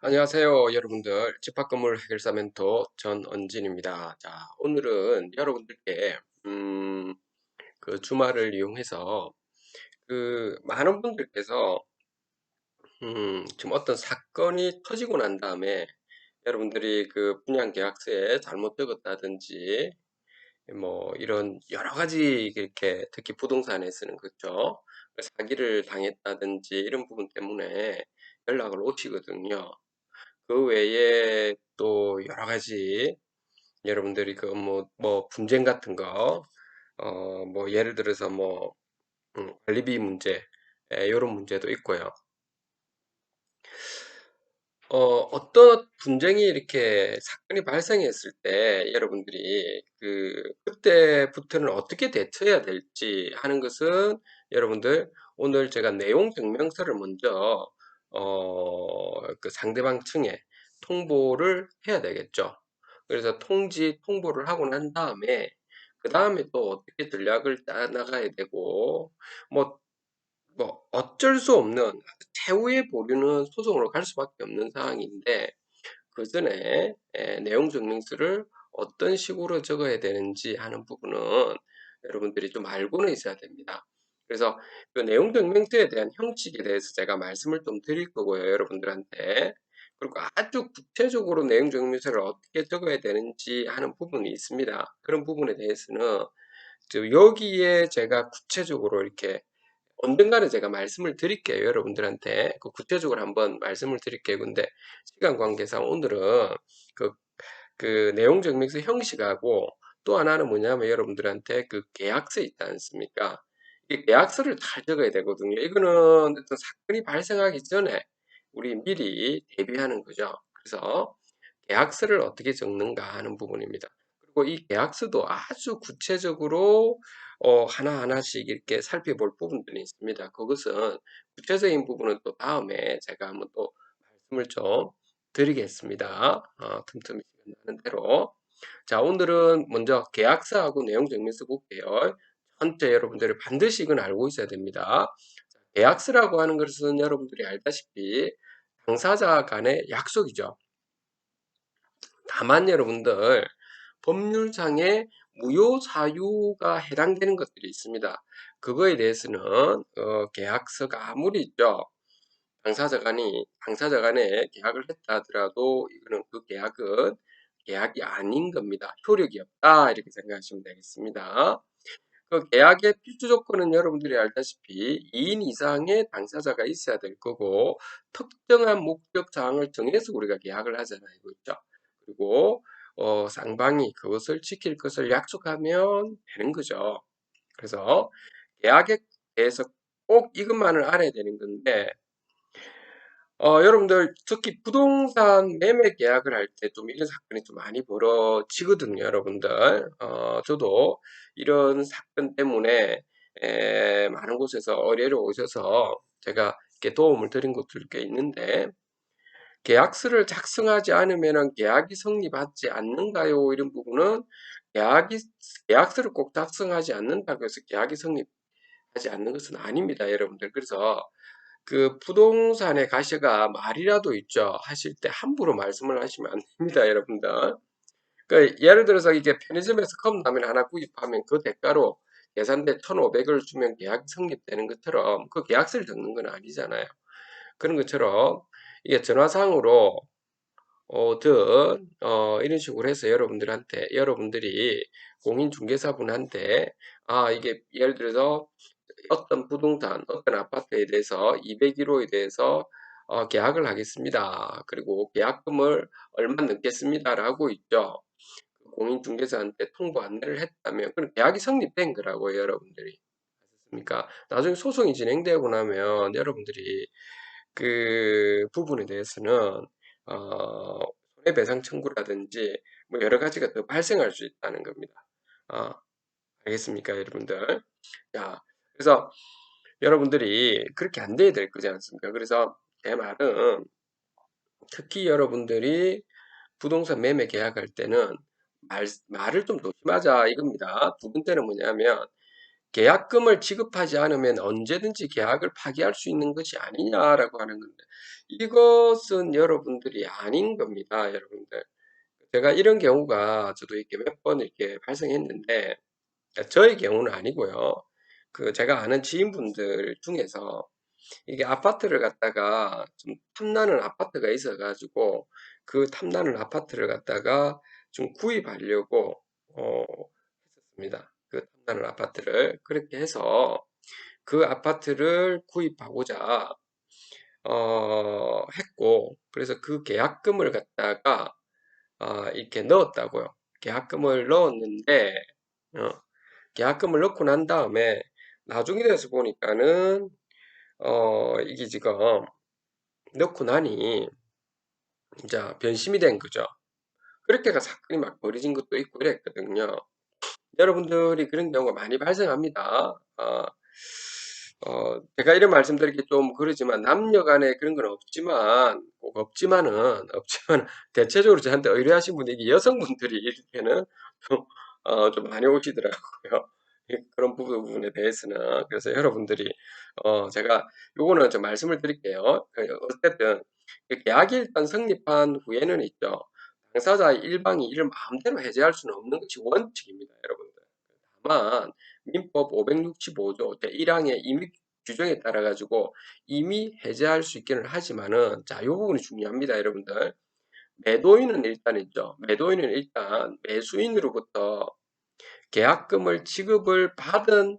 안녕하세요, 여러분들. 집합건물 해결사 멘토 전언진입니다. 자, 오늘은 여러분들께, 그 주말을 이용해서, 많은 분들께서, 지금 어떤 사건이 터지고 난 다음에 여러분들이 그 분양계약서에 잘못 적었다든지, 뭐, 이런 여러 가지 이렇게 특히 부동산에 쓰는 거죠. 사기를 당했다든지 이런 부분 때문에 연락을 오시거든요. 그 외에 또 여러 가지 여러분들이 그 뭐 분쟁 같은 거, 뭐 예를 들어서 뭐, 관리비 문제, 이런 문제도 있고요. 어떤 분쟁이 이렇게 사건이 발생했을 때 여러분들이 그때부터는 어떻게 대처해야 될지 하는 것은 여러분들 오늘 제가 내용 증명서를 먼저 그 상대방 층에 통보를 해야 되겠죠. 그래서 통보를 하고 난 다음에 그 다음에 또 어떻게 전략을 짜 나가야 되고 뭐 어쩔 수 없는 최후의 보류는 소송으로 갈 수밖에 없는 상황인데 그 전에 내용 증명서를 어떤 식으로 적어야 되는지 하는 부분은 여러분들이 좀 알고는 있어야 됩니다. 그래서 그 내용 증명서에 대한 형식에 대해서 제가 말씀을 좀 드릴 거고요, 여러분들한테. 그리고 아주 구체적으로 내용 증명서를 어떻게 적어야 되는지 하는 부분이 있습니다. 그런 부분에 대해서는 여기에 제가 구체적으로 이렇게 언젠가는 제가 말씀을 드릴게요. 여러분들한테 구체적으로 한번 말씀을 드릴게요. 근데 시간 관계상 오늘은 그, 그 내용 증명서 형식하고 또 하나는 뭐냐면 여러분들한테 그 계약서 있지 않습니까? 이 계약서를 잘 적어야 되거든요. 이거는 어떤 사건이 발생하기 전에 우리 미리 대비하는 거죠. 그래서 계약서를 어떻게 적는가 하는 부분입니다. 그리고 이 계약서도 아주 구체적으로 하나하나씩 이렇게 살펴볼 부분들이 있습니다. 그것은 구체적인 부분은 또 다음에 제가 한번 또 말씀을 좀 드리겠습니다. 틈틈이 시간 나는 대로. 자, 오늘은 먼저 계약서하고 내용 증명서 볼게요. 전체 여러분들이 반드시 이건 알고 있어야 됩니다. 계약서라고 하는 것은 여러분들이 알다시피 당사자 간의 약속이죠. 다만 여러분들 법률상의 무효 사유가 해당되는 것들이 있습니다. 그거에 대해서는 계약서가 아무리 있죠. 당사자 간에 계약을 했다 하더라도 이거는 그 계약은 계약이 아닌 겁니다. 효력이 없다 이렇게 생각하시면 되겠습니다. 그 계약의 필수 조건은 여러분들이 알다시피 2인 이상의 당사자가 있어야 될 거고 특정한 목적 사항을 정해서 우리가 계약을 하잖아요. 그렇죠? 그리고 쌍방이 그것을 지킬 것을 약속하면 되는 거죠. 그래서 계약에 대해서 꼭 이것만을 알아야 되는 건데 여러분들 특히 부동산 매매 계약을 할 때 좀 이런 사건이 좀 많이 벌어지거든요, 여러분들. 저도 이런 사건 때문에 많은 곳에서 의뢰를 오셔서 제가 이렇게 도움을 드린 곳들 꽤 있는데 계약서를 작성하지 않으면 계약이 성립하지 않는가요? 이런 부분은 계약이 계약서를 꼭 작성하지 않는다고 해서 계약이 성립하지 않는 것은 아닙니다, 여러분들. 그래서 그 부동산에 가셔가 말이라도 있죠 하실 때 함부로 말씀을 하시면 안 됩니다, 여러분들. 그 예를 들어서 이게 편의점에서 컵라면 하나 구입하면 그 대가로 계산대 1,500을 주면 계약이 성립되는 것처럼 그 계약서를 적는 건 아니잖아요. 그런 것처럼 이게 전화상으로 이런 식으로 해서 여러분들이 공인중개사분한테 이게 예를 들어서 어떤 부동산, 어떤 아파트에 대해서 201호에 대해서 계약을 하겠습니다. 그리고 계약금을 얼마 넣겠습니다라고 있죠. 공인중개사한테 통보 안내를 했다면 그럼 계약이 성립된 거라고요, 여러분들이. 그러니까 나중에 소송이 진행되고 나면 여러분들이 그 부분에 대해서는 어, 손해배상 청구라든지 뭐 여러 가지가 더 발생할 수 있다는 겁니다. 어, 알겠습니까, 여러분들? 자, 그래서 여러분들이 그렇게 안 돼야 될 거지 않습니까? 그래서 제 말은 특히 여러분들이 부동산 매매 계약할 때는 말을 좀 조심하자 이겁니다. 두 번째는 뭐냐면 계약금을 지급하지 않으면 언제든지 계약을 파기할 수 있는 것이 아니냐라고 하는 건데 이것은 여러분들이 아닌 겁니다, 여러분들. 제가 이런 경우가 저도 이렇게 몇 번 이렇게 발생했는데 저의 경우는 아니고요. 그 제가 아는 지인분들 중에서 이게 아파트를 갖다가 좀 탐나는 아파트가 있어 가지고 그 탐나는 아파트를 갖다가 좀 구입하려고 했었습니다. 그 탐나는 아파트를 그렇게 해서 그 아파트를 구입하고자 했고 그래서 그 계약금을 갖다가 이렇게 넣었다고요. 계약금을 넣었는데 어, 계약금을 넣고 난 다음에 나중에 돼서 보니까는 이게 지금 넣고 나니 이제 변심이 된 거죠. 그렇게가 사건이 막 벌어진 것도 있고 이랬거든요. 여러분들이 그런 경우가 많이 발생합니다. 제가 이런 말씀드리기 좀 그러지만 남녀 간에 그런 건 없지만 꼭 없지만은 대체적으로 저한테 의뢰하신 분이 여성분들이 이렇게는 좀, 좀 많이 오시더라고요. 그런 부분에 대해서는 그래서 여러분들이 제가 요거는 좀 말씀을 드릴게요. 어쨌든 계약이 일단 성립한 후에는 있죠. 당사자의 일방이 이를 마음대로 해제할 수는 없는 것이 원칙입니다, 여러분들. 다만 민법 565조 제1항의 임의 규정에 따라 가지고 이미 해제할 수 있기는 하지만은 자, 이 부분이 중요합니다, 여러분들. 매도인은 일단 있죠. 매도인은 일단 매수인으로부터 계약금을 지급을 받은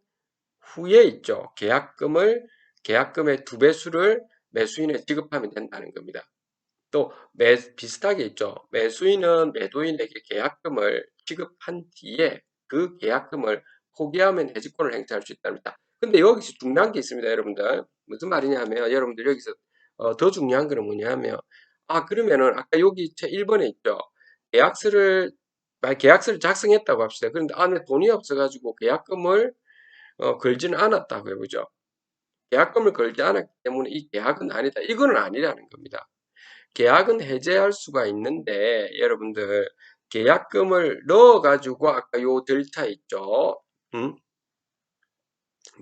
후에 있죠. 계약금의 두 배수를 매수인에 지급하면 된다는 겁니다. 또 비슷하게 있죠. 매수인은 매도인에게 계약금을 지급한 뒤에 그 계약금을 포기하면 해지권을 행사할 수 있답니다. 근데 여기서 중요한 게 있습니다, 여러분들. 무슨 말이냐면 여러분들 여기서 더 중요한 거는 뭐냐면 그러면은 아까 여기 제 1번에 있죠. 계약서를 계약서를 작성했다고 합시다. 그런데 안에 돈이 없어가지고 계약금을 걸지는 않았다고 해보죠. 계약금을 걸지 않았기 때문에 이 계약은 아니다. 이거는 아니라는 겁니다. 계약은 해제할 수가 있는데 여러분들 계약금을 넣어가지고 아까 요 절차 있죠. 음?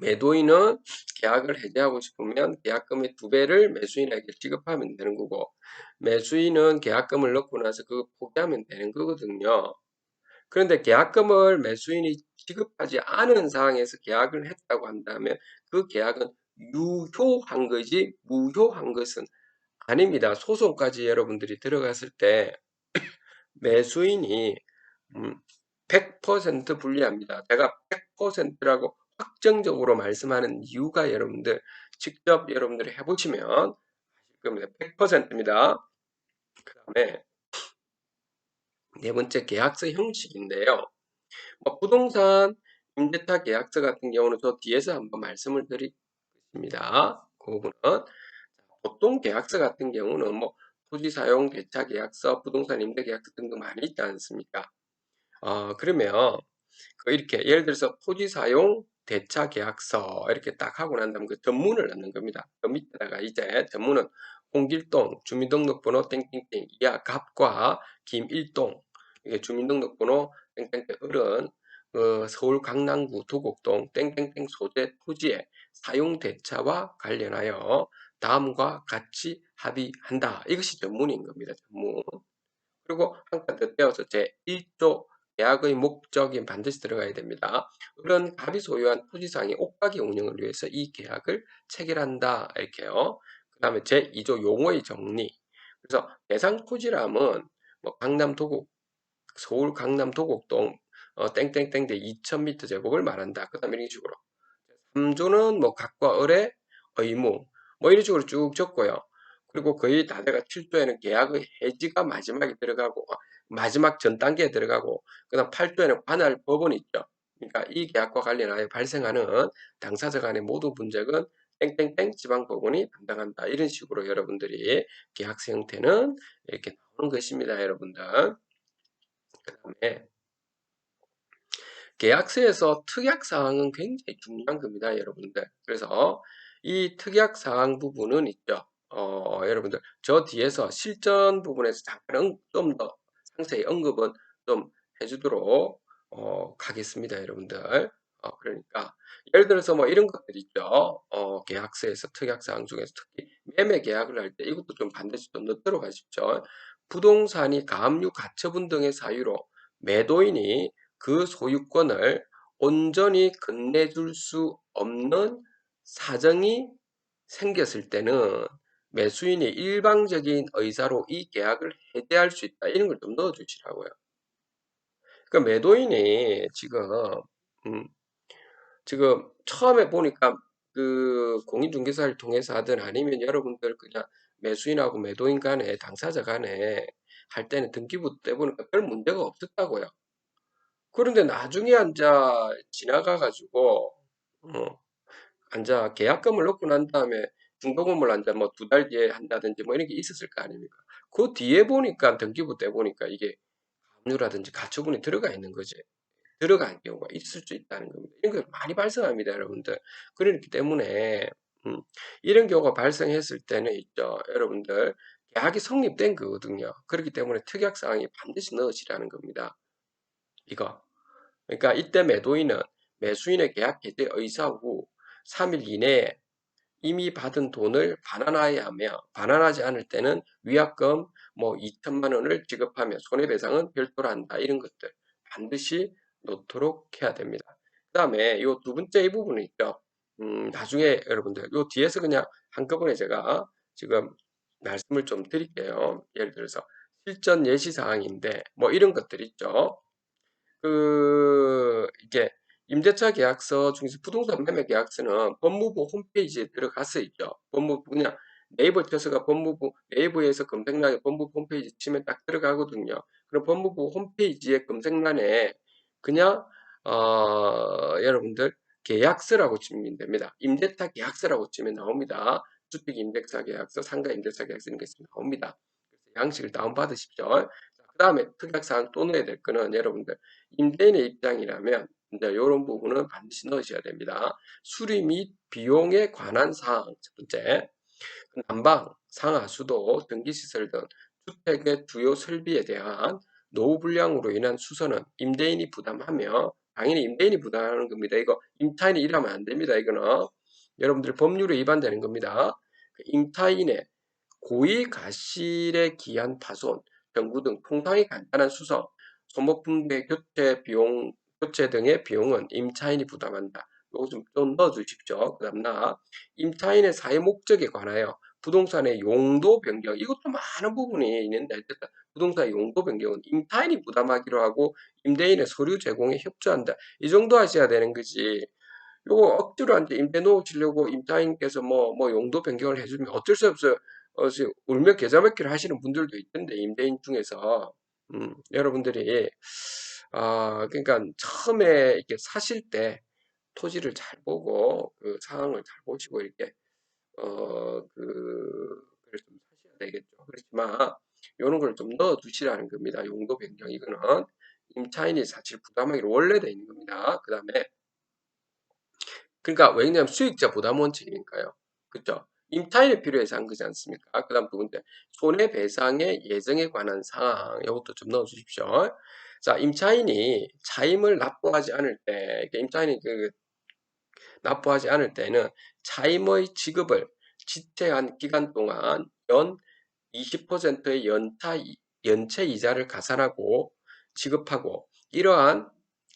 매도인은 계약을 해제하고 싶으면 계약금의 두 배를 매수인에게 지급하면 되는 거고 매수인은 계약금을 넣고 나서 그거 포기하면 되는 거거든요. 그런데 계약금을 매수인이 지급하지 않은 상황에서 계약을 했다고 한다면 그 계약은 유효한 거지 무효한 것은 아닙니다. 소송까지 여러분들이 들어갔을 때 매수인이 100% 불리합니다. 제가 100%라고 확정적으로 말씀하는 이유가 여러분들 직접 여러분들이 해보시면 아실 겁니다. 100%입니다. 그 다음에 네 번째 계약서 형식인데요. 부동산 임대차 계약서 같은 경우는 저 뒤에서 한번 말씀을 드리겠습니다. 그 부분은 보통 계약서 같은 경우는 토지 사용 대차 계약서, 부동산 임대 계약서 등등 많이 있지 않습니까? 그러면 이렇게 예를 들어서 토지 사용 대차 계약서 이렇게 딱 하고 난 다음에 그 전문을 넣는 겁니다. 그 밑에다가 이제 전문은 홍길동 주민등록번호 땡땡땡 이하 갑과 김일동 이게 주민등록번호 땡땡땡 을은 서울 강남구 도곡동 땡땡땡 소재 토지의 사용 대차와 관련하여 다음과 같이 합의한다. 이것이 전문인 겁니다. 전문. 그리고 한 칸 더 떼어서 제1조 계약의 목적이 반드시 들어가야 됩니다. 그런 갑이 소유한 토지상의 옥박이 운영을 위해서 이 계약을 체결한다. 이렇게요. 그 다음에 제2조 용어의 정리. 그래서 대상 토지람은 강남 도곡, 서울 강남 도곡동 땡땡땡 대 2000m 제곱을 말한다. 그 다음에 이런 식으로. 3조는 각과 을의 의무 이런 식으로 쭉 적고요. 그리고 거의 다 돼가 7조에는 계약의 해지가 마지막에 들어가고 마지막 전 단계에 들어가고 그다음 8조에는 관할 법원이 있죠. 그러니까 이 계약과 관련하여 발생하는 당사자 간의 모든 문제는 땡땡땡 지방법원이 담당한다. 이런 식으로 여러분들이 계약서 형태는 이렇게 나오는 것입니다. 여러분들. 그 다음에 계약서에서 특약사항은 굉장히 중요한 겁니다, 여러분들. 그래서 이 특약사항 부분은 있죠. 여러분들, 저 뒤에서 실전 부분에서 잠깐 좀 더 상세히 언급은 좀 해주도록 하겠습니다, 여러분들. 그러니까 예를 들어서 뭐 이런 것들 있죠. 계약서에서 특약사항 중에서 특히 매매 계약을 할 때 이것도 좀 반드시 좀 넣도록 하십시오. 부동산이 가압류 가처분 등의 사유로 매도인이 그 소유권을 온전히 건네줄 수 없는 사정이 생겼을 때는 매수인이 일방적인 의사로 이 계약을 해지할 수 있다. 이런 걸 좀 넣어주시라고요. 그러니까 매도인이 음, 지금 처음에 보니까 그 공인중개사를 통해서 하든 아니면 여러분들 그냥 매수인하고 매도인 간에 당사자 간에 할 때는 등기부 때 보니까 별 문제가 없었다고요. 그런데 나중에 앉아 지나가 가지고 앉아 계약금을 넣고 난 다음에 중도금을 앉아 뭐 2달 뒤에 한다든지 뭐 이런 게 있었을 거 아닙니까? 그 뒤에 보니까 등기부 때 보니까 이게 압류라든지 가처분이 들어가 있는 거지. 들어간 경우가 있을 수 있다는 겁니다. 이런 게 많이 발생합니다, 여러분들. 그렇기 때문에 음, 이런 경우가 발생했을 때는 있죠, 여러분들. 계약이 성립된 거거든요. 그렇기 때문에 특약사항이 반드시 넣으시라는 겁니다. 이거. 그러니까 이때 매도인은 매수인의 계약 해지 의사 후 3일 이내에 이미 받은 돈을 반환해야 하며 반환하지 않을 때는 위약금 뭐 2천만 원을 지급하며 손해배상은 별도로 한다. 이런 것들 반드시 놓도록 해야 됩니다. 그 다음에 요 두 번째 이 부분은 있죠. 나중에 여러분들 요 뒤에서 그냥 한꺼번에 제가 지금 말씀을 좀 드릴게요. 예를 들어서 실전 예시 사항인데 뭐 이런 것들 있죠. 이게 임대차 계약서 중에서 부동산 매매 계약서는 법무부 홈페이지에 들어가서 있죠. 법무부 그냥 네이버 쳐서가 법무부 네이버에서 검색란에 법무부 홈페이지 치면 딱 들어가거든요. 그럼 법무부 홈페이지의 검색란에 그냥 여러분들 계약서라고 치면 됩니다. 임대차 계약서라고 치면 나옵니다. 주택 임대차 계약서, 상가 임대차 계약서 이런 게 있으면 나옵니다. 그래서 양식을 다운받으십시오. 그 다음에 특약사항 또 넣어야 될 거는 여러분들 임대인의 입장이라면 이제 이런 부분은 반드시 넣으셔야 됩니다. 수리 및 비용에 관한 사항 첫 번째, 난방, 상하, 수도, 전기시설 등 주택의 주요 설비에 대한 노후 불량으로 인한 수선은 임대인이 부담하며 당연히 임대인이 부담하는 겁니다. 이거 임차인이 일하면 안 됩니다. 이거는 여러분들 법률에 위반되는 겁니다. 임차인의 고의 가실에 기한 파손, 병구 등 통상이 간단한 수선, 소모품의 교체 등의 비용은 임차인이 부담한다. 요거 좀 넣어주십시오. 그 다음 임차인의 사회 목적에 관하여 부동산의 용도 변경, 이것도 많은 부분이 있는데 어쨌든 부동산의 용도 변경은 임차인이 부담하기로 하고 임대인의 서류 제공에 협조한다. 이 정도 하셔야 되는 거지. 요거 억지로 이제 임대 놓으시려고 임차인께서 뭐 용도 변경을 해주면 어쩔 수 없어요. 지금 울며 겨자 먹기를 하시는 분들도 있던데 임대인 중에서 여러분들이 그러니까 처음에 이렇게 사실 때 토지를 잘 보고 그 상황을 잘 보시고 이렇게 그걸 좀 사셔야 되겠죠. 그렇지만 요런 걸 좀 넣어 두시라는 겁니다. 용도 변경 이거는 임차인이 사실 부담하기로 원래 돼 있는 겁니다. 그 다음에 그러니까 왜냐하면 수익자 부담 원칙이니까요. 그죠? 임차인이 필요해서 한 거지 않습니까? 그 다음 두 번째, 손해배상의 예정에 관한 사항, 이것도 좀 넣어주십시오. 자, 임차인이 차임을 납부하지 않을 때, 임차인이 납부하지 않을 때는 차임의 지급을 지체한 기간 동안 연 20%의 연체 이자를 가산하고 지급하고 이러한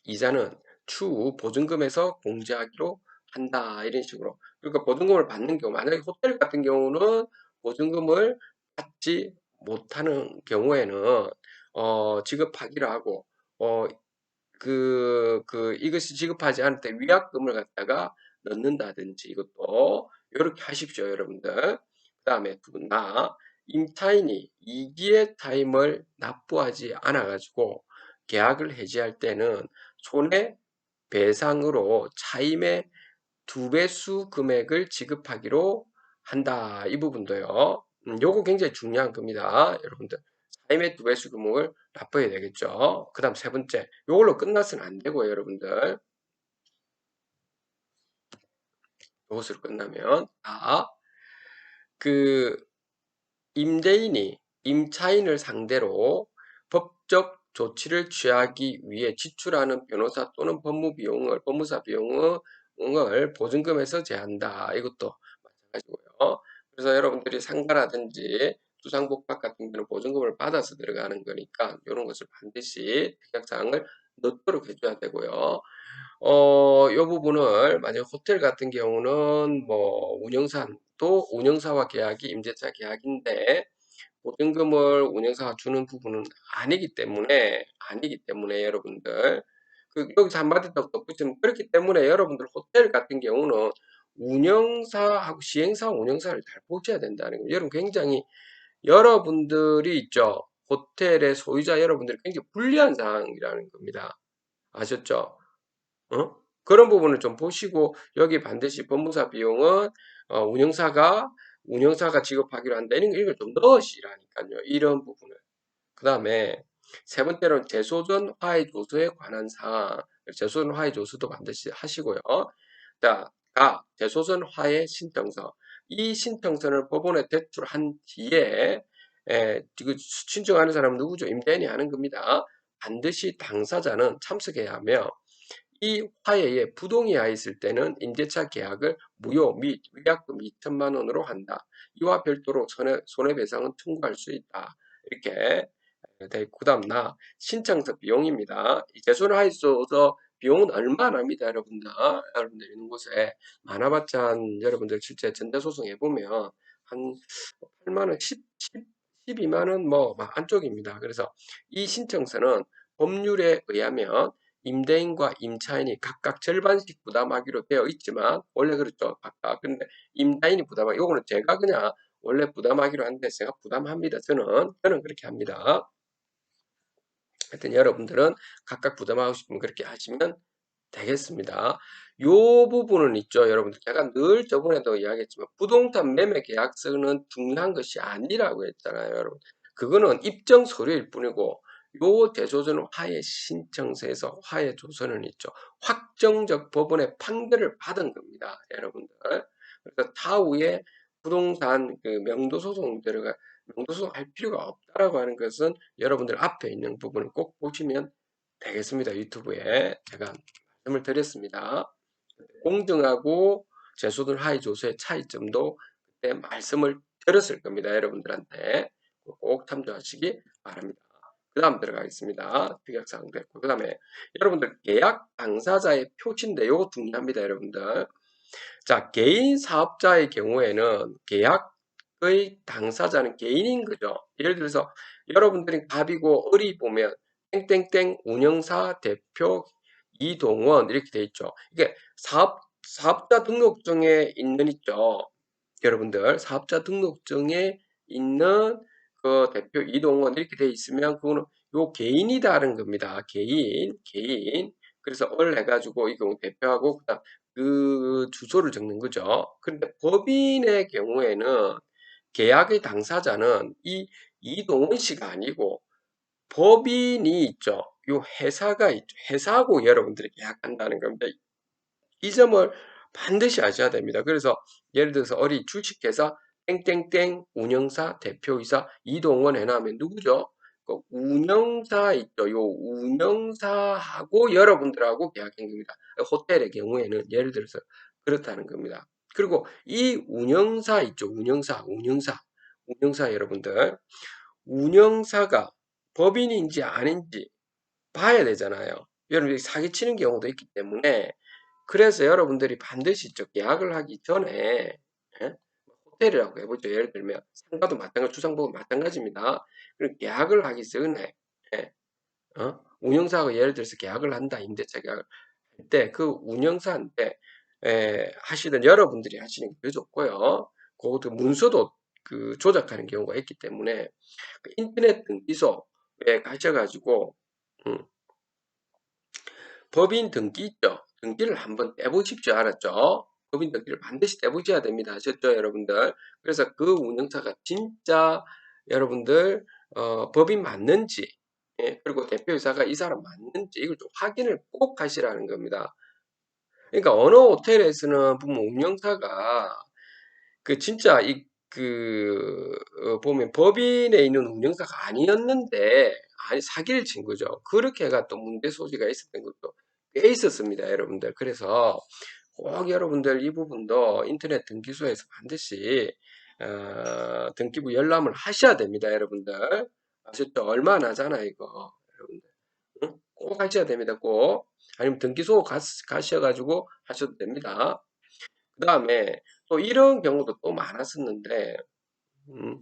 이자는 추후 보증금에서 공제하기로 한다. 이런 식으로. 그러니까 보증금을 받는 경우, 만약에 호텔 같은 경우는 보증금을 받지 못하는 경우에는 지급하기로 하고 어, 이것이 지급하지 않을 때 위약금을 갖다가 넣는다든지 이것도 이렇게 하십시오, 여러분들. 그 다음에 임차인이 이기의 타임을 납부하지 않아가지고 계약을 해지할 때는 손해배상으로 차임의 2배수 금액을 지급하기로 한다. 이 부분도요. 요거 굉장히 중요한 겁니다. 여러분들. 차임의 2배수 금액을 납부해야 되겠죠. 그 다음 세 번째. 요걸로 끝나서는 안 되고요, 여러분들. 요것으로 끝나면. 그 임대인이 임차인을 상대로 법적 조치를 취하기 위해 지출하는 변호사 또는 법무사 비용을 보증금에서 제한다. 이것도 마찬가지고요. 그래서 여러분들이 상가라든지 주상복합 같은 경우는 보증금을 받아서 들어가는 거니까 이런 것을 반드시 특약사항을 넣도록 해줘야 되고요. 요 부분을 만약 호텔 같은 경우는 뭐 운영사와 계약이 임대차 계약인데 보증금을 운영사가 주는 부분은 아니기 때문에 여러분들 여기서 한마디 더 덧붙이면 그렇기 때문에 여러분들 호텔 같은 경우는 운영사하고 시행사 운영사를 잘 보셔야 된다는 거예요. 여러분 굉장히 여러분들이 있죠. 호텔의 소유자 여러분들이 굉장히 불리한 상황이라는 겁니다. 아셨죠? 어? 그런 부분을 좀 보시고 여기 반드시 법무사 비용은 운영사가 지급하기로 한다. 이런 걸 좀 넣으시라니까요. 이런 부분을. 그 다음에 세 번째로는 재소전 화해 조서에 관한 사항. 재소전 화해 조서도 반드시 하시고요. 자, 재소전 화해 신청서. 이 신청서를 법원에 제출한 뒤에 지금 신청하는 사람은 누구죠? 임대인이 하는 겁니다. 반드시 당사자는 참석해야 하며 이 화해에 부동의하에 있을 때는 임대차 계약을 무효 및 위약금 2천만 원으로 한다. 이와 별도로 손해배상은 청구할 수 있다. 이렇게 그 다음 신청서 비용입니다. 재소하에 있어서 비용은 얼마나 합니다, 여러분들 있는 곳에 많아봤자 여러분들 실제 전자소송 해보면 한 8만 원, 12만 원 뭐 안쪽입니다. 그래서 이 신청서는 법률에 의하면 임대인과 임차인이 각각 절반씩 부담하기로 되어 있지만 원래 그렇죠, 각각. 근데 임차인이 부담하기, 요거는 제가 그냥 원래 부담하기로 하는데 제가 부담합니다. 저는 그렇게 합니다. 하여튼 여러분들은 각각 부담하고 싶으면 그렇게 하시면 되겠습니다. 요 부분은 있죠, 여러분들. 제가 늘 저번에도 이야기했지만 부동산 매매 계약서는 중요한 것이 아니라고 했잖아요, 여러분. 그거는 입증 서류일 뿐이고 요 대조전 화해 신청서에서 화해 조서는 있죠. 확정적 법원의 판결을 받은 겁니다, 여러분들. 그래서 타후에 부동산 명도소송 할 필요가 없다라고 하는 것은 여러분들 앞에 있는 부분을 꼭 보시면 되겠습니다. 유튜브에 제가 말씀을 드렸습니다. 공정하고 재소들 하위 조서의 차이점도 그때 말씀을 드렸을 겁니다. 여러분들한테 꼭 참조하시기 바랍니다. 그 다음 들어가겠습니다. 특약사항 됐고, 그 다음에 여러분들 계약 당사자의 표시인데 이거 중요합니다. 여러분들. 자, 개인 사업자의 경우에는 계약의 당사자는 개인인 거죠. 예를 들어서 여러분들이 갑이고 을이 보면 땡땡땡 운영사 대표 이동원 이렇게 돼 있죠. 이게 사업자 등록증에 있죠. 여러분들 사업자 등록증에 있는 그 대표 이동원 이렇게 돼 있으면 그거는 요 개인이다라는 겁니다. 개인. 그래서 을 해가지고 이거 대표하고 그다음 그 주소를 적는 거죠. 그런데 법인의 경우에는 계약의 당사자는 이 이동원 씨가 아니고 법인이 있죠. 요 회사가 있죠. 회사하고 여러분들이 계약한다는 겁니다. 이 점을 반드시 아셔야 됩니다. 그래서 예를 들어서 어리 주식회사 땡땡땡 운영사 대표이사 이동원 해놔면 누구죠? 그 운영사 있죠. 요 운영사하고 여러분들하고 계약한 겁니다. 호텔의 경우에는 예를 들어서 그렇다는 겁니다. 그리고 이 운영사 있죠. 운영사 여러분들. 운영사가 법인인지 아닌지 봐야 되잖아요. 여러분들이 사기치는 경우도 있기 때문에 그래서 여러분들이 반드시 계약을 하기 전에 예? 호텔이라고 해보죠. 예를 들면 상가도 마찬가지, 주상복은 마찬가지입니다. 그럼 계약을 하기 전에 예? 운영사가 예를 들어서 계약을 한다. 임대차 계약을 할 때 그 운영사한테 하시던 여러분들이 하시는 게 더 좋고요. 그것도 문서도 조작하는 경우가 있기 때문에 그 인터넷 등기소에 가셔가지고 법인 등기 있죠. 등기를 한번 떼보십시오. 알았죠? 법인 등기를 반드시 떼보셔야 됩니다. 아셨죠, 여러분들? 그래서 그 운영사가 진짜 여러분들 법인 맞는지 그리고 대표이사가 이 사람 맞는지 이걸 좀 확인을 꼭 하시라는 겁니다. 그러니까 어느 호텔에서는 보면 운영사가 진짜 보면 법인에 있는 운영사가 아니었는데, 아니, 사기를 친 거죠. 그렇게 해가 또 문제 소지가 있었던 것도 꽤 있었습니다, 여러분들. 그래서 꼭 여러분들 이 부분도 인터넷 등기소에서 반드시, 등기부 열람을 하셔야 됩니다, 여러분들. 아셨죠? 얼마 안 하잖아, 이거. 여러분들. 응? 꼭 하셔야 됩니다, 꼭. 아니면 등기소 가셔가지고 하셔도 됩니다. 그 다음에 또 이런 경우도 또 많았었는데, 음,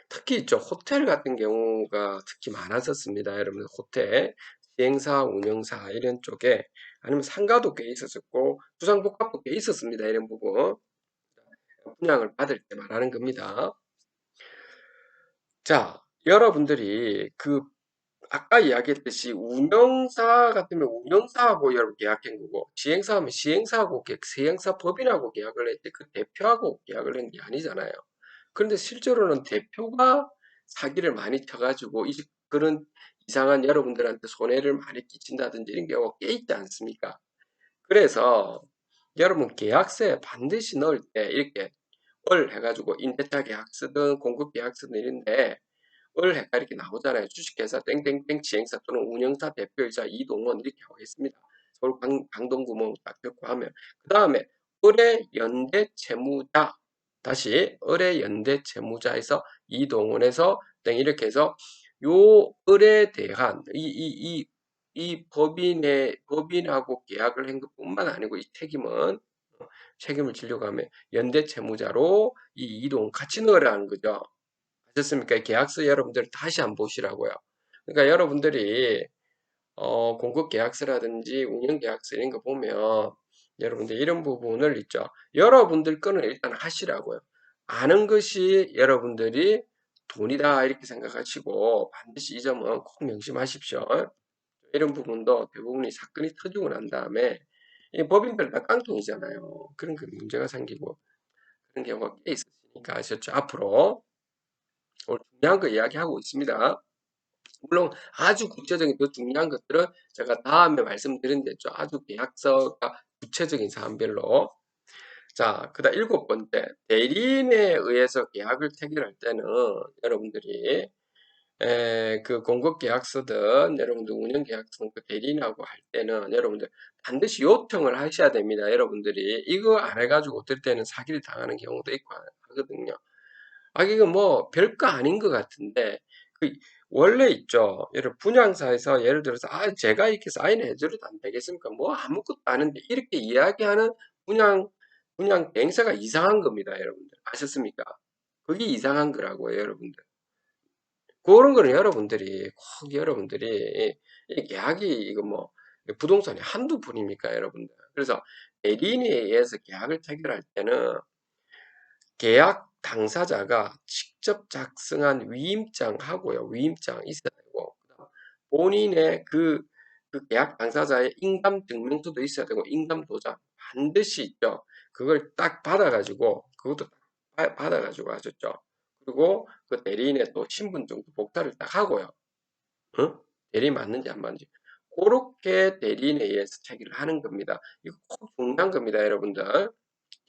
특히 있죠. 호텔 같은 경우가 특히 많았었습니다. 여러분, 호텔, 시행사, 운영사 이런 쪽에 아니면 상가도 꽤 있었었고 주상복합도 꽤 있었습니다. 이런 부분 분양을 받을 때 말하는 겁니다. 자, 여러분들이 아까 이야기했듯이 운영사 같으면 운영사하고 여러분 계약한 거고 시행사하면 시행사하고 시행사 법인하고 계약을 했지 그 대표하고 계약을 한 게 아니잖아요. 그런데 실제로는 대표가 사기를 많이 쳐가지고 그런 이상한 여러분들한테 손해를 많이 끼친다든지 이런 경우가 꽤 있지 않습니까? 그래서 여러분 계약서에 반드시 넣을 때 이렇게 을 해가지고 임대차 계약서든 공급 계약서든 이런데 을 해가 이렇게 나오잖아요. 주식회사 땡땡땡 지행사 또는 운영사 대표이사 이동원 이렇게 하고 있습니다. 서울 강동구멍 딱 듣고 하면 그 다음에 을의 연대 채무자 다시 을의 연대 채무자에서 이동원에서 땡 이렇게 해서 요 을에 대한 이 법인하고 계약을 한 것뿐만 아니고 이 책임을 지려고 하면 연대 채무자로 이 이동 같이 넣으라는 거죠. 아셨습니까? 계약서 여러분들 다시 한번 보시라고요. 그러니까 여러분들이 공급 계약서라든지 운영 계약서 이런 거 보면 여러분들 이런 부분을 있죠. 여러분들 거는 일단 하시라고요. 아는 것이 여러분들이 돈이다 이렇게 생각하시고 반드시 이 점은 꼭 명심하십시오. 이런 부분도 대부분이 사건이 터지고 난 다음에 이 법인별 다 깡통이잖아요. 그런 그 문제가 생기고 그런 경우가 꽤 있으니까 아셨죠? 앞으로 오늘 중요한 거 이야기하고 있습니다. 물론 아주 구체적인 더 중요한 것들은 제가 다음에 말씀드린댔죠. 아주 계약서가 구체적인 사안별로. 자, 그다음 일곱 번째, 대리인에 의해서 계약을 체결할 때는 여러분들이 그 공급 계약서든 여러분들 운영 계약서든 그 대리인하고 할 때는 여러분들 반드시 요청을 하셔야 됩니다. 여러분들이 이거 안 해가지고 어떨 때는 사기를 당하는 경우도 있고 하거든요. 이거 뭐 별거 아닌 것 같은데 그 원래 있죠. 분양사에서 예를 들어서 제가 이렇게 사인해 줘도 안 되겠습니까? 뭐 아무것도 아닌데 이렇게 이야기하는 분양 대행사가 이상한 겁니다, 여러분들. 아셨습니까? 그게 이상한 거라고요, 여러분들. 그런 거는 여러분들이 이 계약이 이거 뭐 부동산이 한두 푼입니까, 여러분들. 그래서 대리인에 의해서 계약을 체결할 때는 계약 당사자가 직접 작성한 위임장하고요. 위임장 있어야 되고 본인의 그 계약 당사자의 인감 증명서도 있어야 되고 인감 도장 반드시 있죠. 그걸 딱 받아가지고 그것도 받아가지고 하셨죠. 그리고 그 대리인의 또 신분증도 복사를 딱 하고요. 어? 대리인 맞는지 안 맞는지 그렇게 대리인에 의해서 체결을 하는 겁니다. 이거 꼭 중요한 겁니다, 여러분들.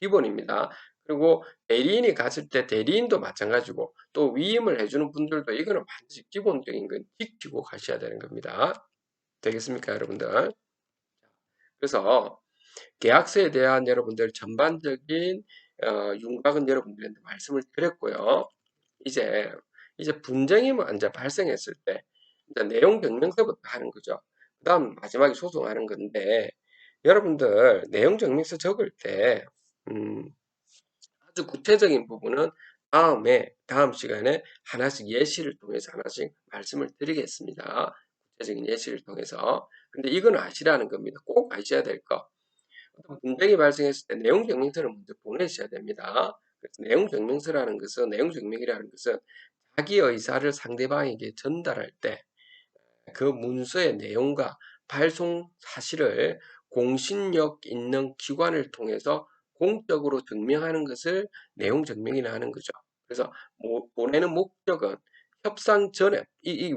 기본입니다. 그리고 대리인이 갔을 때 대리인도 마찬가지고 또 위임을 해주는 분들도 이거는 반드시 기본적인 건 지키고 가셔야 되는 겁니다. 되겠습니까, 여러분들? 그래서 계약서에 대한 여러분들 전반적인 윤곽은 여러분들한테 말씀을 드렸고요. 이제 분쟁이 먼저 발생했을 때 이제 내용 증명서부터 하는 거죠. 그 다음 마지막에 소송하는 건데 여러분들 내용 증명서 적을 때 아주 구체적인 부분은 다음 시간에 하나씩 예시를 통해서 하나씩 말씀을 드리겠습니다. 구체적인 예시를 통해서. 근데 이건 아시라는 겁니다. 꼭 아셔야 될 거. 어떤 분쟁이 발생했을 때 내용 증명서를 먼저 보내셔야 됩니다. 그래서 내용 증명이라는 것은 자기 의사를 상대방에게 전달할 때 그 문서의 내용과 발송 사실을 공신력 있는 기관을 통해서 공적으로 증명하는 것을 내용 증명이라 하는 거죠. 그래서 보내는 목적은 협상 전에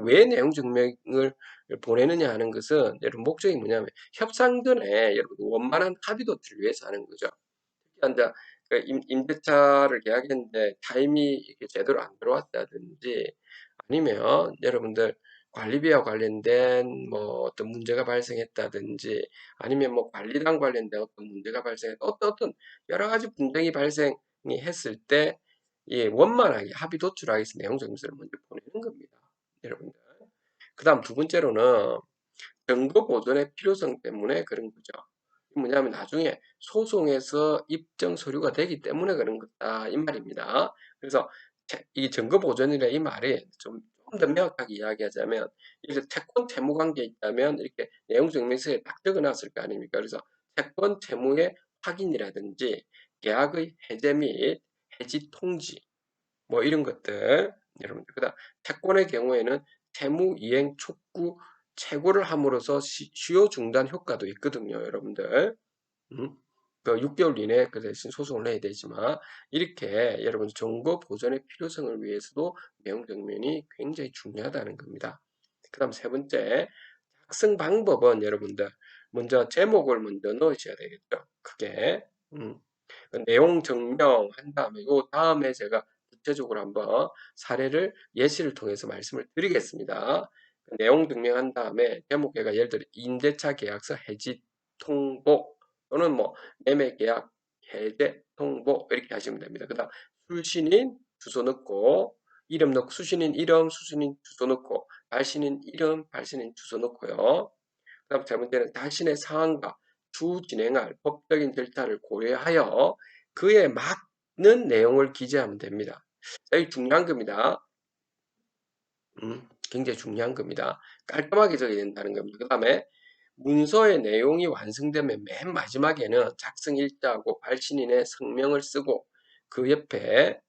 왜 내용 증명을 보내느냐 하는 것은 여러분 목적이 뭐냐면 협상 전에 여러분 원만한 합의 도출을 위해서 하는 거죠. 임대차를 계약했는데 타임이 이렇게 제대로 안 들어왔다든지, 아니면 여러분들 관리비와 관련된 뭐 어떤 문제가 발생했다든지, 아니면 뭐 관리랑 관련된 어떤 문제가 발생했다, 어떤 여러 가지 분쟁이 발생이 했을 때, 예, 원만하게 합의 도출하기 위해서 내용 증서를 먼저 보내는 겁니다, 여러분들. 그 다음 두 번째로는 증거 보존의 필요성 때문에 그런 거죠. 뭐냐면 나중에 소송에서 입증 서류가 되기 때문에 그런 거다, 이 말입니다. 그래서 이 증거 보존이라 이 말이 좀 더 명확하게 이야기하자면, 이렇게 채권 채무 관계에 있다면 이렇게 내용 증명서에 딱 적어놨을 거 아닙니까? 그래서 채권 채무의 확인이라든지 계약의 해제 및 해지 통지, 뭐 이런 것들, 여러분들. 그다음 채권의 경우에는 채무 이행 촉구 최고를 함으로써 시효 중단 효과도 있거든요, 여러분들. 음? 그 6개월 이내에 그 대신 소송을 해야 되지만, 이렇게 여러분 정보 보존의 필요성을 위해서도 내용 증명이 굉장히 중요하다는 겁니다. 그 다음 세 번째, 작성 방법은 여러분들 먼저 제목을 먼저 넣으셔야 되겠죠. 크게. 그 내용 증명한 다음에 요 다음에 제가 구체적으로 한번 사례를 예시를 통해서 말씀을 드리겠습니다. 그 내용 증명한 다음에 제목에가 예를 들어 임대차 계약서 해지 통보, 또는 뭐 매매 계약 해제 통보, 이렇게 하시면 됩니다. 그다음 출신인 주소 넣고, 이름 넣고, 수신인 이름, 수신인 주소 넣고, 발신인 이름, 발신인 주소 넣고요. 그다음 세 번째는 자신의 상황과 주 진행할 법적인 절차를 고려하여 그에 맞는 내용을 기재하면 됩니다. 이 중요한 겁니다. 굉장히 중요한 겁니다. 깔끔하게 적어야 된다는 겁니다. 그 다음에 문서의 내용이 완성되면 맨 마지막에는 작성 일자하고 발신인의 성명을 쓰고, 그 옆에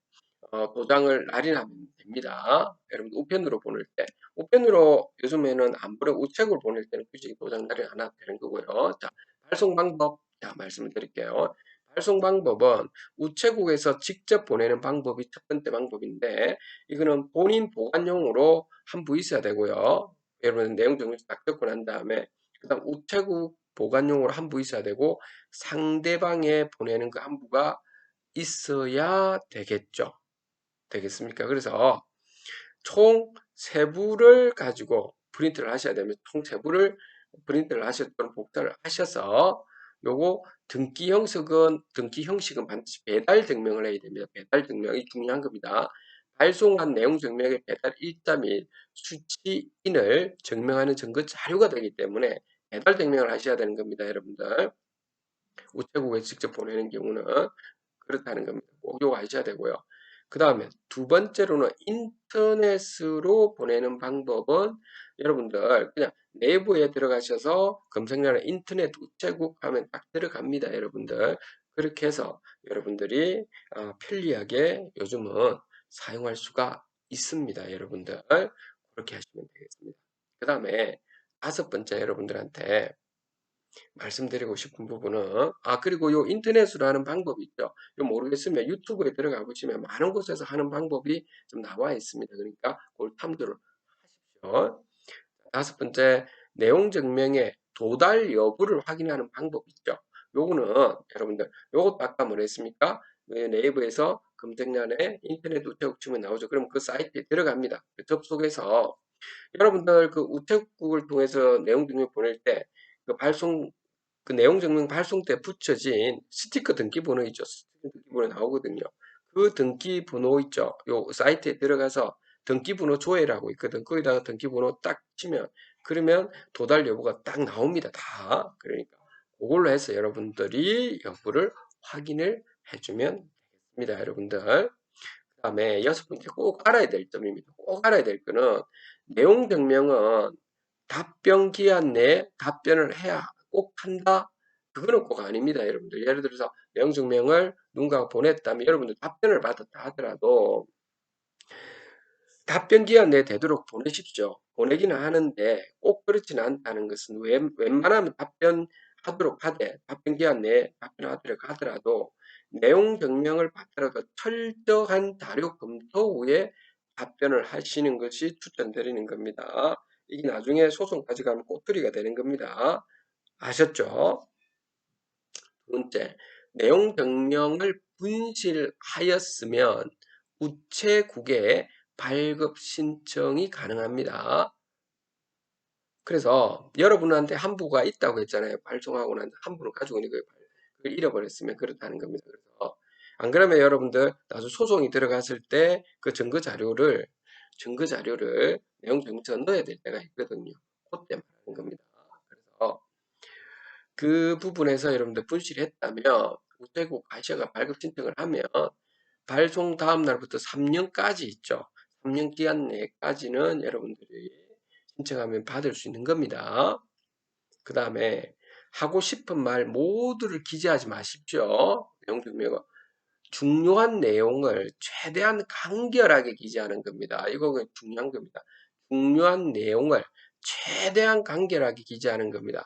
도장을 날인하면 됩니다. 여러분 우편으로 보낼 때, 우편으로 요즘에는 안 보내, 우체국을 보낼 때는 굳이 도장 날인 안 해도 되는 거고요. 자, 발송 방법, 자, 말씀을 드릴게요. 발송 방법은 우체국에서 직접 보내는 방법이 첫 번째 방법인데, 이거는 본인 보관용으로 한 부 있어야 되고요. 여러분 내용 정리 딱 적고 난 다음에, 그다음 우체국 보관용으로 한 부 있어야 되고, 상대방에 보내는 그 한 부가 있어야 되겠죠. 되겠습니까? 그래서 총 세부를 가지고 프린트를 하셔야 되면, 총 세부를 프린트를 하셨던 복사를 하셔서, 요거 등기 형식은 반드시 배달 증명을 해야 됩니다. 배달 증명이 중요한 겁니다. 발송한 내용 증명의 배달 일자 및 수치인을 증명하는 증거 자료가 되기 때문에 배달 증명을 하셔야 되는 겁니다, 여러분들. 우체국에 직접 보내는 경우는 그렇다는 겁니다. 꼭 요거 아셔야 되고요. 그 다음에 두 번째로는 인터넷으로 보내는 방법은, 여러분들 그냥 내부에 들어가셔서 검색란에 인터넷 우체국 하면 딱 들어갑니다, 여러분들. 그렇게 해서 여러분들이 편리하게 요즘은 사용할 수가 있습니다, 여러분들. 그렇게 하시면 되겠습니다. 그 다음에 다섯 번째, 여러분들한테 말씀드리고 싶은 부분은, 그리고 요 인터넷으로 하는 방법이 있죠. 요 모르겠으면 유튜브에 들어가 보시면 많은 곳에서 하는 방법이 좀 나와 있습니다. 그러니까 그걸 참조를 하십시오. 다섯 번째, 내용 증명의 도달 여부를 확인하는 방법이 있죠. 요거는 여러분들, 요것도 아까 뭐랬습니까? 네이버에서 검색란에 인터넷 우체국 치면 나오죠. 그럼 그 사이트에 들어갑니다. 접속해서 여러분들 그 우체국을 통해서 내용 증명 보낼 때 그 발송, 그 내용 증명 발송 때 붙여진 스티커 등기 번호 있죠. 스티커 등기 번호 나오거든요. 그 등기 번호 있죠. 요 사이트에 들어가서 등기 번호 조회라고 있거든. 거기다가 등기 번호 딱 치면, 그러면 도달 여부가 딱 나옵니다. 다. 그러니까 그걸로 해서 여러분들이 여부를 확인을 해주면 되겠습니다, 여러분들. 그 다음에 여섯 번째 꼭 알아야 될 점입니다. 꼭 알아야 될 거는, 내용 증명은 답변 기한 내에 답변을 해야 꼭 한다? 그거는 꼭 아닙니다, 여러분들. 예를 들어서 내용 증명을 누군가가 보냈다면 여러분들 답변을 받았다 하더라도 답변 기한 내에 되도록 보내십시오. 보내기는 하는데 꼭 그렇지는 않다는 것은, 웬만하면 답변하도록 하되, 답변 기한 내에 답변하도록 하더라도 내용 증명을 받더라도 철저한 자료 검토 후에 답변을 하시는 것이 추천드리는 겁니다. 이게 나중에 소송까지 가면 꼬투리가 되는 겁니다. 아셨죠? 두 번째, 내용 증명을 분실하였으면 우체국에 발급 신청이 가능합니다. 그래서 여러분한테 한부가 있다고 했잖아요. 발송하고 난 한부를 가지고 있는 거예요. 그걸 잃어버렸으면 그렇다는 겁니다. 그래서 안 그러면 여러분들 나중에 소송이 들어갔을 때 그 증거 자료를 내용 증명서 넣어야 될 때가 있거든요. 그때 말하는 겁니다. 그래서 그 부분에서 여러분들 분실했다면 우체국 가셔가 발급 신청을 하면 발송 다음 날부터 3년까지 있죠. 3년 기간 내까지는 여러분들이 신청하면 받을 수 있는 겁니다. 그 다음에 하고 싶은 말 모두를 기재하지 마십시오. 내용증명은 중요한 내용을 최대한 간결하게 기재하는 겁니다. 이거 중요한 겁니다. 중요한 내용을 최대한 간결하게 기재하는 겁니다.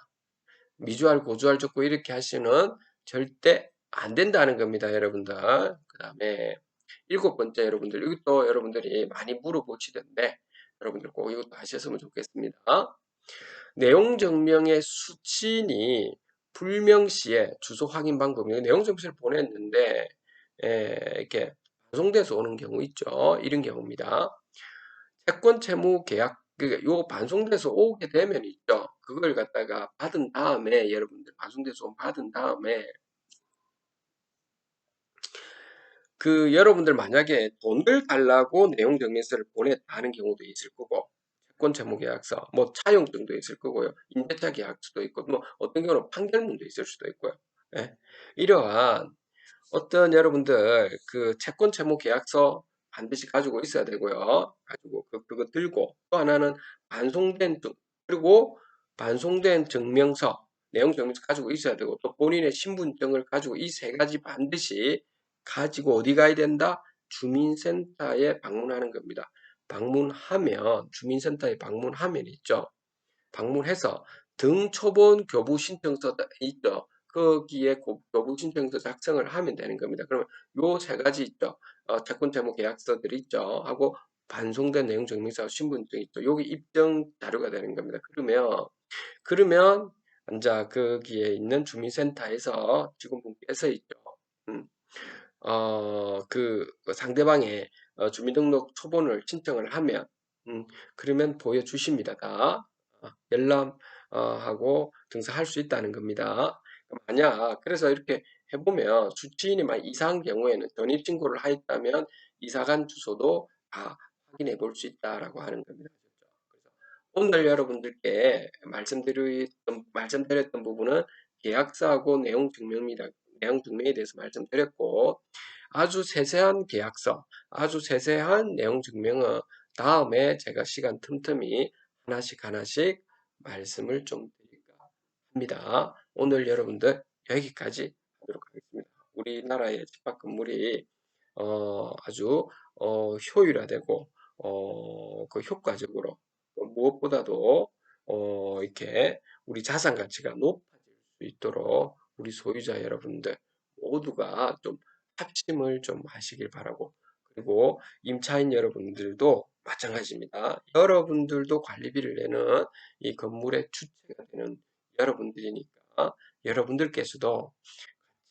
미주알, 고주알 적고 이렇게 하시는 절대 안 된다는 겁니다, 여러분들. 그 다음에 7번째 여러분들, 이것도 여러분들이 많이 물어보시던데 여러분들 꼭 이것도 하셨으면 좋겠습니다. 내용 증명의 수친이 불명시에 주소 확인 방법이에요. 내용 증명서를 보냈는데 이렇게 반송돼서 오는 경우 있죠. 이런 경우입니다. 채권 채무 계약 요 반송돼서 오게 되면 있죠. 그걸 갖다가 받은 다음에 여러분들 반송돼서 받은 다음에 그 여러분들 만약에 돈을 달라고 내용 증명서를 보냈다 하는 경우도 있을 거고 채권 채무 계약서 뭐 차용증도 있을 거고요. 임대차 계약서도 있고 뭐 어떤 경우는 판결문도 있을 수도 있고요. 예. 이러한 어떤 여러분들 그 채권 채무 계약서 반드시 가지고 있어야 되고요. 가지고 그거 들고 또 하나는 반송된 그리고 반송된 증명서 내용 증명서 가지고 있어야 되고 또 본인의 신분증을 가지고 이 세 가지 반드시 가지고 어디 가야 된다? 주민센터에 방문하는 겁니다. 방문하면 주민센터에 방문하면 있죠. 방문해서 등초본 교부 신청서 있죠. 거기에 교부 신청서 작성을 하면 되는 겁니다. 그러면 요 세 가지 있죠. 채권 채무 계약서들 있죠. 하고 반송된 내용 증명서 신분증 있죠. 요게 입증 자료가 되는 겁니다. 그러면 이제 거기에 있는 주민센터에서 직원분께서 있죠. 음, 그 상대방의 주민등록 초본을 신청을 하면 그러면 보여주십니다. 다 열람하고 등사할 수 있다는 겁니다. 만약 그래서 이렇게 해보면 주치인이 만 이사한 경우에는 전입신고를 하였다면 이사간 주소도 다 확인해 볼 수 있다라고 하는 겁니다. 그래서 오늘 여러분들께 말씀드렸던 부분은 계약서하고 내용 증명입니다. 내용 증명에 대해서 말씀드렸고 아주 세세한 계약서, 아주 세세한 내용 증명은 다음에 제가 시간 틈틈이 하나씩 말씀을 좀 드릴까 합니다. 오늘 여러분들 여기까지 하도록 하겠습니다. 우리나라의 집합 건물이 아주 효율화되고 그 효과적으로 무엇보다도 이렇게 우리 자산 가치가 높아질 수 있도록 우리 소유자 여러분들 모두가 좀 합심을 좀 하시길 바라고 그리고 임차인 여러분들도 마찬가지입니다. 여러분들도 관리비를 내는 이 건물의 주체가 되는 여러분들이니까 여러분들께서도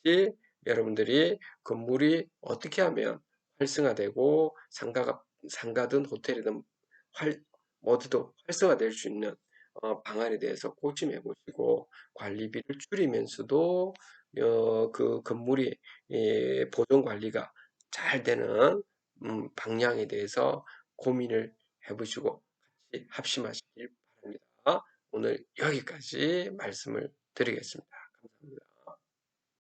같이 여러분들이 건물이 어떻게 하면 활성화되고 상가든 호텔이든 모두도 활성화될 수 있는 방안에 대해서 고심해 보시고 관리비를 줄이면서도 그 건물이 보존 관리가 잘 되는 방향에 대해서 고민을 해보시고 같이 합심하시길 바랍니다. 오늘 여기까지 말씀을 드리겠습니다. 감사합니다.